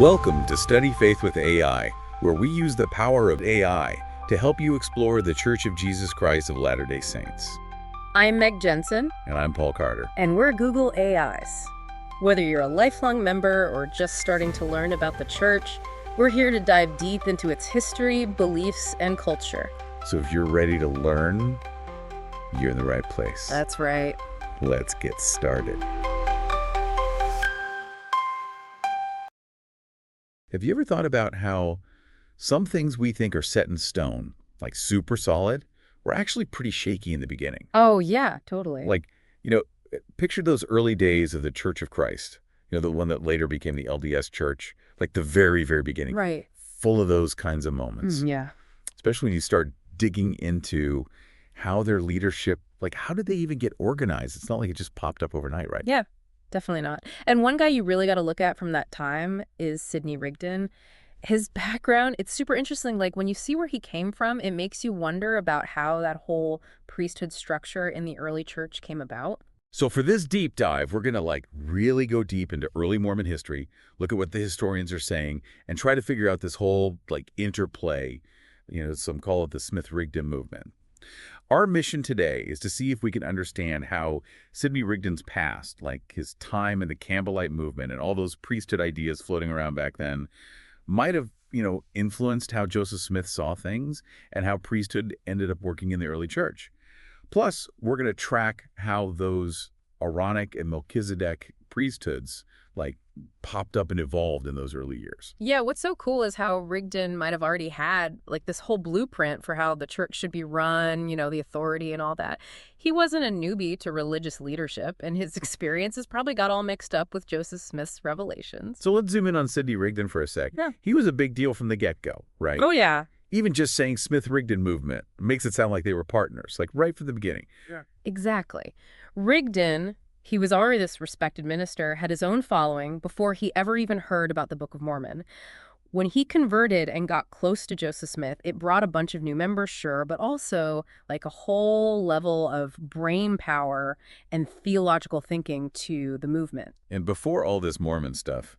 Welcome to Study Faith with AI, where we use the power of AI to help you explore the Church of Jesus Christ of Latter-day Saints. I'm Meg Jensen. And I'm Paul Carter. And we're Google AIs. Whether you're a lifelong member or just starting to learn about the church, we're here to dive deep into its history, beliefs, and culture. So if you're ready to learn, you're in the right place. That's right. Let's get started. Have you ever thought about how some things we think are set in stone, like super solid, were actually pretty shaky in the beginning? Oh, yeah, totally. Like, picture those early days of the Church of Christ, the one that later became the LDS Church, like the very, very beginning. Right. Full of those kinds of moments. Yeah. Especially when you start digging into how their leadership, like how did they even get organized? It's not like it just popped up overnight, right? Yeah. Definitely not. And one guy you really got to look at from that time is Sidney Rigdon. His background, it's super interesting. Like when you see where he came from, it makes you wonder about how that whole priesthood structure in the early church came about. So for this deep dive, we're going to really go deep into early Mormon history, look at what the historians are saying, and try to figure out this whole interplay, some call it the Smith-Rigdon movement. Our mission today is to see if we can understand how Sidney Rigdon's past, like his time in the Campbellite movement and all those priesthood ideas floating around back then, might have, influenced how Joseph Smith saw things and how priesthood ended up working in the early church. Plus, we're going to track how those Aaronic and Melchizedek priesthoods popped up and evolved in those early years. Yeah, what's so cool is how Rigdon might have already had this whole blueprint for how the church should be run, the authority and all that. He wasn't a newbie to religious leadership, and his experiences probably got all mixed up with Joseph Smith's revelations. So let's zoom in on Sidney Rigdon for a sec. Yeah. He was a big deal from the get-go, right? Oh, yeah. Even just saying Smith-Rigdon movement makes it sound like they were partners, right from the beginning. Yeah. Exactly. Rigdon, he was already this respected minister, had his own following before he ever even heard about the Book of Mormon. When he converted and got close to Joseph Smith, it brought a bunch of new members, sure, but also a whole level of brain power and theological thinking to the movement. And before all this Mormon stuff,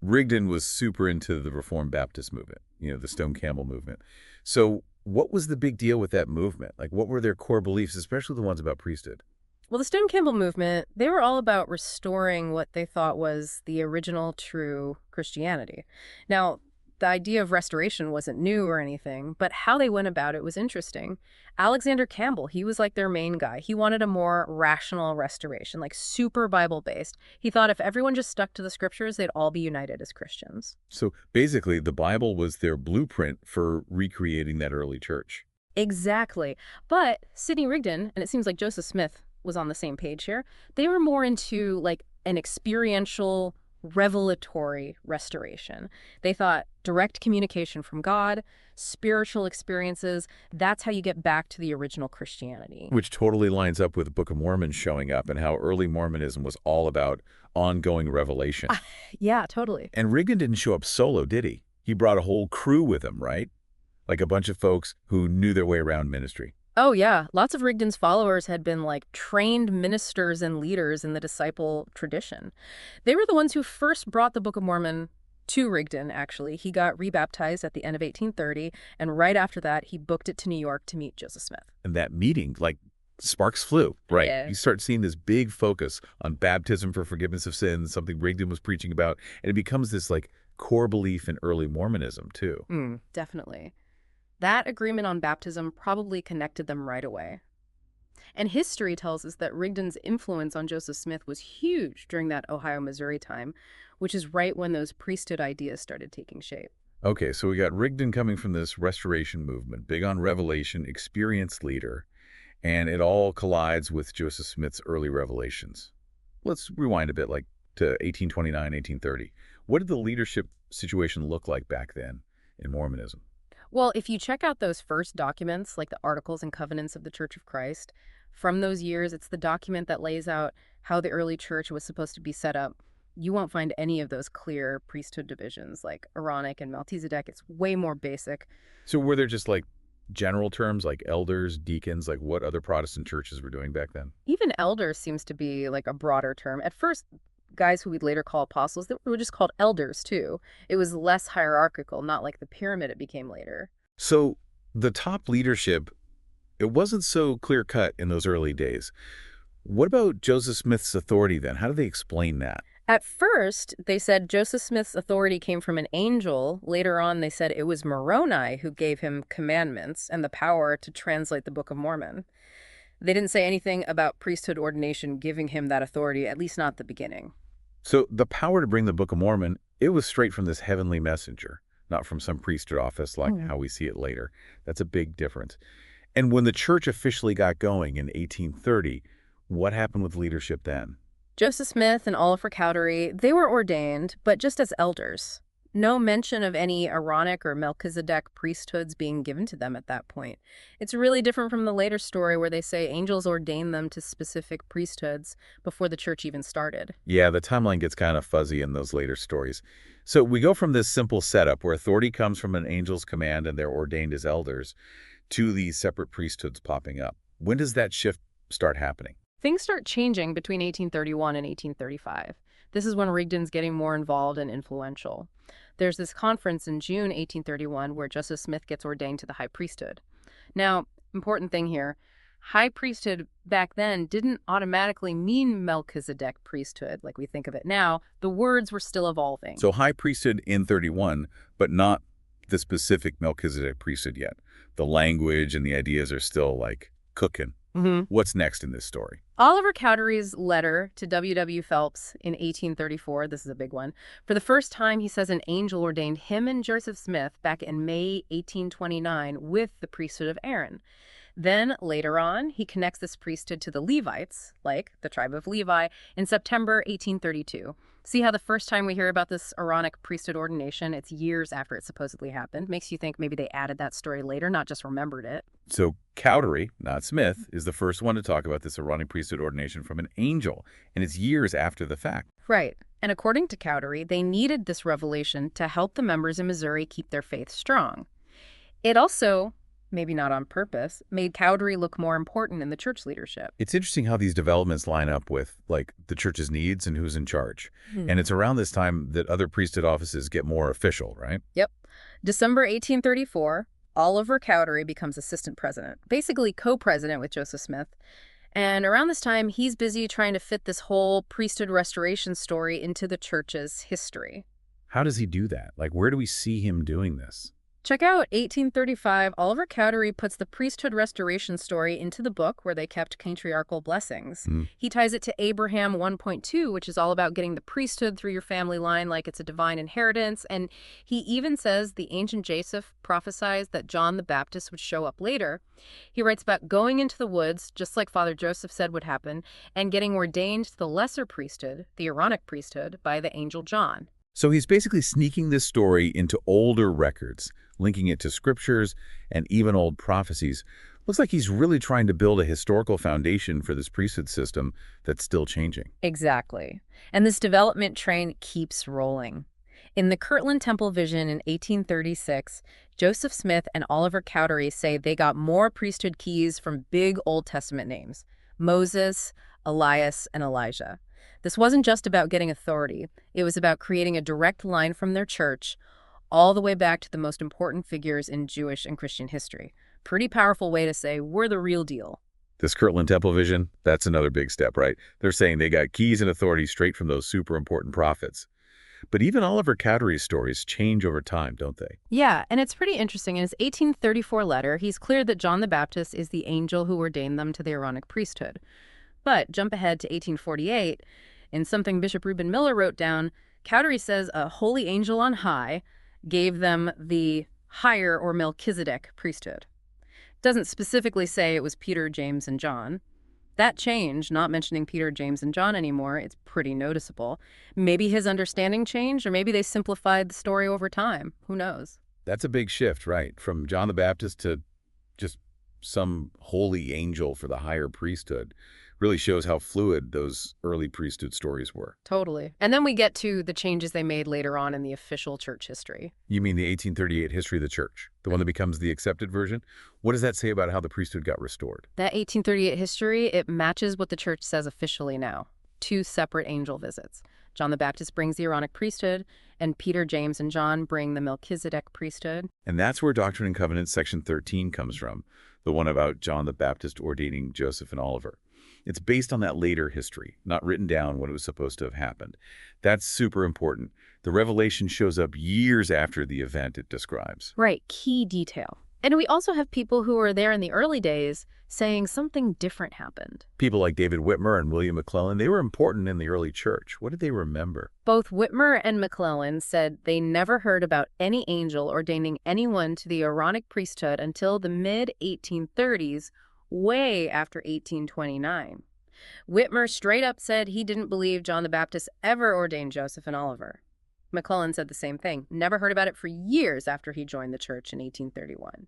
Rigdon was super into the Reformed Baptist movement, the Stone Campbell movement. So what was the big deal with that movement? What were their core beliefs, especially the ones about priesthood? Well, the Stone Campbell movement, they were all about restoring what they thought was the original true Christianity. Now, the idea of restoration wasn't new or anything, but how they went about it was interesting. Alexander Campbell, he was their main guy. He wanted a more rational restoration, super Bible-based. He thought if everyone just stuck to the scriptures, they'd all be united as Christians. So basically, the Bible was their blueprint for recreating that early church. Exactly. But Sidney Rigdon, and it seems like Joseph Smith was on the same page here, they were more into an experiential, revelatory restoration. They thought direct communication from God, spiritual experiences, that's how you get back to the original Christianity. Which totally lines up with the Book of Mormon showing up and how early Mormonism was all about ongoing revelation. Yeah, totally. And Rigdon didn't show up solo, did he? He brought a whole crew with him, right? A bunch of folks who knew their way around ministry. Oh, yeah. Lots of Rigdon's followers had been trained ministers and leaders in the disciple tradition. They were the ones who first brought the Book of Mormon to Rigdon, actually. He got rebaptized at the end of 1830, and right after that, he booked it to New York to meet Joseph Smith. And that meeting, sparks flew, right? Yeah. You start seeing this big focus on baptism for forgiveness of sins, something Rigdon was preaching about, and it becomes this core belief in early Mormonism, too. Definitely. That agreement on baptism probably connected them right away. And history tells us that Rigdon's influence on Joseph Smith was huge during that Ohio-Missouri time, which is right when those priesthood ideas started taking shape. Okay, so we got Rigdon coming from this restoration movement, big on revelation, experienced leader, and it all collides with Joseph Smith's early revelations. Let's rewind a bit, to 1829, 1830. What did the leadership situation look like back then in Mormonism? Well, if you check out those first documents, like the Articles and Covenants of the Church of Christ, from those years, it's the document that lays out how the early church was supposed to be set up. You won't find any of those clear priesthood divisions like Aaronic and Melchizedek. It's way more basic. So were there just general terms like elders, deacons, what other Protestant churches were doing back then? Even elders seems to be a broader term. At first, guys who we'd later call apostles, they were just called elders, too. It was less hierarchical, not like the pyramid it became later. So the top leadership, it wasn't so clear-cut in those early days. What about Joseph Smith's authority then? How do they explain that? At first, they said Joseph Smith's authority came from an angel. Later on, they said it was Moroni who gave him commandments and the power to translate the Book of Mormon. They didn't say anything about priesthood ordination giving him that authority, at least not at the beginning. So the power to bring the Book of Mormon, it was straight from this heavenly messenger, not from some priesthood office like how we see it later. That's a big difference. And when the church officially got going in 1830, what happened with leadership then? Joseph Smith and Oliver Cowdery, they were ordained, but just as elders. No mention of any Aaronic or Melchizedek priesthoods being given to them at that point. It's really different from the later story where they say angels ordained them to specific priesthoods before the church even started. Yeah, the timeline gets kind of fuzzy in those later stories. So we go from this simple setup where authority comes from an angel's command and they're ordained as elders to these separate priesthoods popping up. When does that shift start happening? Things start changing between 1831 and 1835. This is when Rigdon's getting more involved and influential. There's this conference in June 1831 where Joseph Smith gets ordained to the high priesthood. Now, important thing here, high priesthood back then didn't automatically mean Melchizedek priesthood like we think of it now. The words were still evolving. So high priesthood in 31, but not the specific Melchizedek priesthood yet. The language and the ideas are still like cooking. What's next in this story? Oliver Cowdery's letter to W. Phelps in 1834, this is a big one. For the first time, he says an angel ordained him and Joseph Smith back in May 1829 with the priesthood of Aaron. Then, later on, he connects this priesthood to the Levites, like the tribe of Levi, in September 1832. See how the first time we hear about this Aaronic priesthood ordination, it's years after it supposedly happened. Makes you think maybe they added that story later, not just remembered it. So Cowdery, not Smith, is the first one to talk about this Aaronic priesthood ordination from an angel, and it's years after the fact. Right. And according to Cowdery, they needed this revelation to help the members in Missouri keep their faith strong. It also, maybe not on purpose, made Cowdery look more important in the church leadership. It's interesting how these developments line up with, like, the church's needs and who's in charge. And it's around this time that other priesthood offices get more official, right? Yep. December 1834, Oliver Cowdery becomes assistant president, basically co-president with Joseph Smith. And around this time, he's busy trying to fit this whole priesthood restoration story into the church's history. How does he do that? Like, where do we see him doing this? Check out 1835. Oliver Cowdery puts the priesthood restoration story into the book where they kept patriarchal blessings. He ties it to Abraham 1.2, which is all about getting the priesthood through your family line like it's a divine inheritance. And he even says the ancient Joseph prophesies that John the Baptist would show up later. He writes about going into the woods, just like Father Joseph said would happen, and getting ordained to the lesser priesthood, the Aaronic priesthood, by the angel John. So he's basically sneaking this story into older records, linking it to scriptures and even old prophecies. Looks like he's really trying to build a historical foundation for this priesthood system that's still changing. Exactly. And this development train keeps rolling. In the Kirtland Temple vision in 1836, Joseph Smith and Oliver Cowdery say they got more priesthood keys from big Old Testament names: Moses, Elias, and Elijah. This wasn't just about getting authority. It was about creating a direct line from their church all the way back to the most important figures in Jewish and Christian history. Pretty powerful way to say we're the real deal. This Kirtland Temple vision, that's another big step, right? They're saying they got keys and authority straight from those super important prophets. But even Oliver Cowdery's stories change over time, don't they? Yeah, and it's pretty interesting. In his 1834 letter, he's clear that John the Baptist is the angel who ordained them to the Aaronic priesthood. But jump ahead to 1848, in something Bishop Reuben Miller wrote down, Cowdery says a holy angel on high gave them the higher or Melchizedek priesthood. Doesn't specifically say it was Peter, James, and John. That change, not mentioning Peter, James, and John anymore, it's pretty noticeable. Maybe his understanding changed, or maybe they simplified the story over time. Who knows? That's a big shift, right? From John the Baptist to just some holy angel for the higher priesthood. Really shows how fluid those early priesthood stories were. Totally. And then we get to the changes they made later on in the official church history. You mean the 1838 history of the church, the one that becomes the accepted version? What does that say about how the priesthood got restored? That 1838 history, it matches what the church says officially now. 2 separate angel visits. John the Baptist brings the Aaronic priesthood, and Peter, James, and John bring the Melchizedek priesthood. And that's where Doctrine and Covenants section 13 comes from, the one about John the Baptist ordaining Joseph and Oliver. It's based on that later history, not written down when it was supposed to have happened. That's super important. The revelation shows up years after the event it describes. Right, key detail. And we also have people who were there in the early days saying something different happened. People like David Whitmer and William McClellan, they were important in the early church. What did they remember? Both Whitmer and McClellan said they never heard about any angel ordaining anyone to the Aaronic priesthood until the mid-1830s, way after 1829. Whitmer straight up said he didn't believe John the Baptist ever ordained Joseph and Oliver. McClellan said the same thing, never heard about it for years after he joined the church in 1831.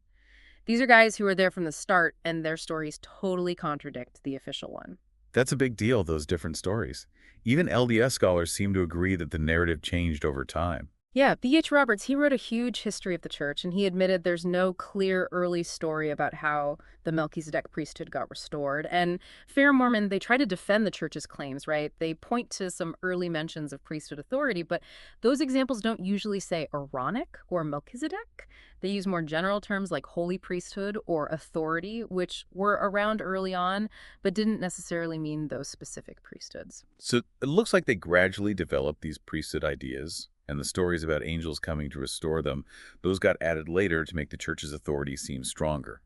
These are guys who were there from the start, and their stories totally contradict the official one. That's a big deal, those different stories. Even LDS scholars seem to agree that the narrative changed over time. Yeah, B.H. Roberts, he wrote a huge history of the church, and he admitted there's no clear early story about how the Melchizedek priesthood got restored. And Fair Mormon, they try to defend the church's claims, right? They point to some early mentions of priesthood authority, but those examples don't usually say Aaronic or Melchizedek. They use more general terms like holy priesthood or authority, which were around early on, but didn't necessarily mean those specific priesthoods. So it looks like they gradually developed these priesthood ideas, and the stories about angels coming to restore them, those got added later to make the church's authority seem stronger.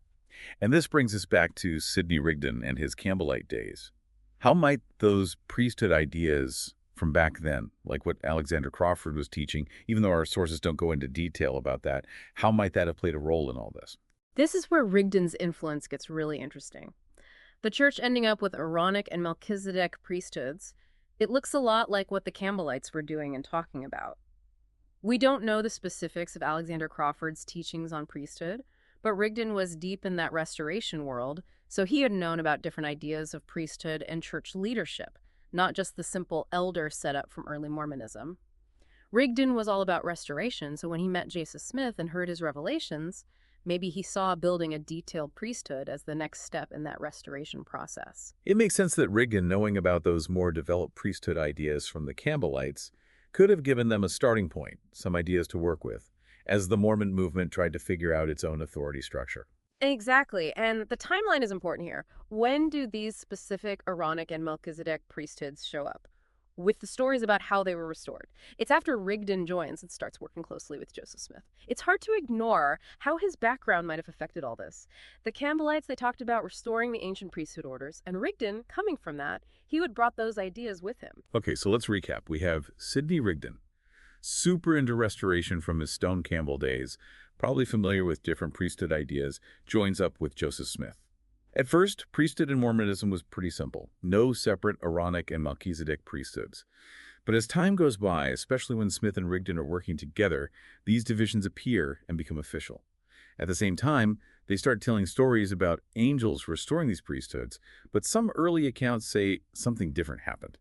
And this brings us back to Sidney Rigdon and his Campbellite days. How might those priesthood ideas from back then, like what Alexander Crawford was teaching, even though our sources don't go into detail about that, how might that have played a role in all this? This is where Rigdon's influence gets really interesting. The church ending up with Aaronic and Melchizedek priesthoods, it looks a lot like what the Campbellites were doing and talking about. We don't know the specifics of Alexander Crawford's teachings on priesthood, but Rigdon was deep in that restoration world, so he had known about different ideas of priesthood and church leadership, not just the simple elder setup from early Mormonism. Rigdon was all about restoration, so when he met Joseph Smith and heard his revelations, maybe he saw building a detailed priesthood as the next step in that restoration process. It makes sense that Rigdon, knowing about those more developed priesthood ideas from the Campbellites, could have given them a starting point, some ideas to work with, as the Mormon movement tried to figure out its own authority structure. Exactly, and the timeline is important here. When do these specific Aaronic and Melchizedek priesthoods show up? With the stories about how they were restored. It's after Rigdon joins and starts working closely with Joseph Smith. It's hard to ignore how his background might have affected all this. The Campbellites, they talked about restoring the ancient priesthood orders, and Rigdon, coming from that, he would brought those ideas with him. Okay, so let's recap. We have Sidney Rigdon, super into restoration from his Stone Campbell days, probably familiar with different priesthood ideas, joins up with Joseph Smith. At first, priesthood in Mormonism was pretty simple. No separate Aaronic and Melchizedek priesthoods. But as time goes by, especially when Smith and Rigdon are working together, these divisions appear and become official. At the same time, they start telling stories about angels restoring these priesthoods, but some early accounts say something different happened.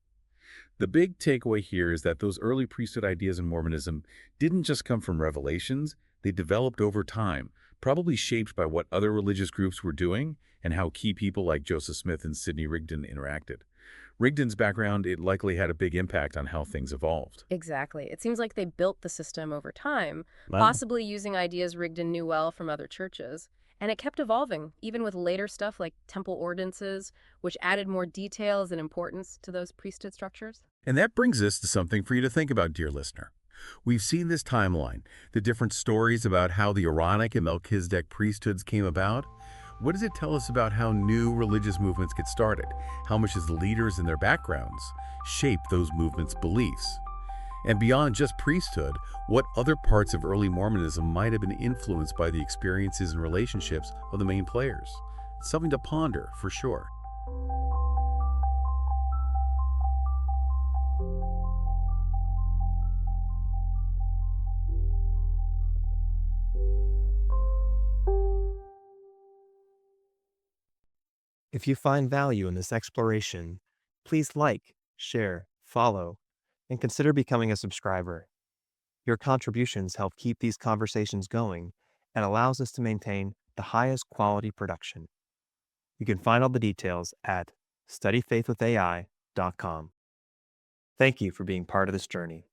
The big takeaway here is that those early priesthood ideas in Mormonism didn't just come from revelations, they developed over time, probably shaped by what other religious groups were doing and how key people like Joseph Smith and Sidney Rigdon interacted. Rigdon's background, it likely had a big impact on how things evolved. Exactly. It seems like they built the system over time, Wow. possibly using ideas Rigdon knew well from other churches. And it kept evolving, even with later stuff like temple ordinances, which added more details and importance to those priesthood structures. And that brings us to something for you to think about, dear listener. We've seen this timeline, the different stories about how the Aaronic and Melchizedek priesthoods came about. What does it tell us about how new religious movements get started? How much as the leaders and their backgrounds shape those movements' beliefs? And beyond just priesthood, what other parts of early Mormonism might have been influenced by the experiences and relationships of the main players? It's something to ponder, for sure. If you find value in this exploration, please like, share, follow, and consider becoming a subscriber. Your contributions help keep these conversations going and allows us to maintain the highest quality production. You can find all the details at studyfaithwithai.com. Thank you for being part of this journey.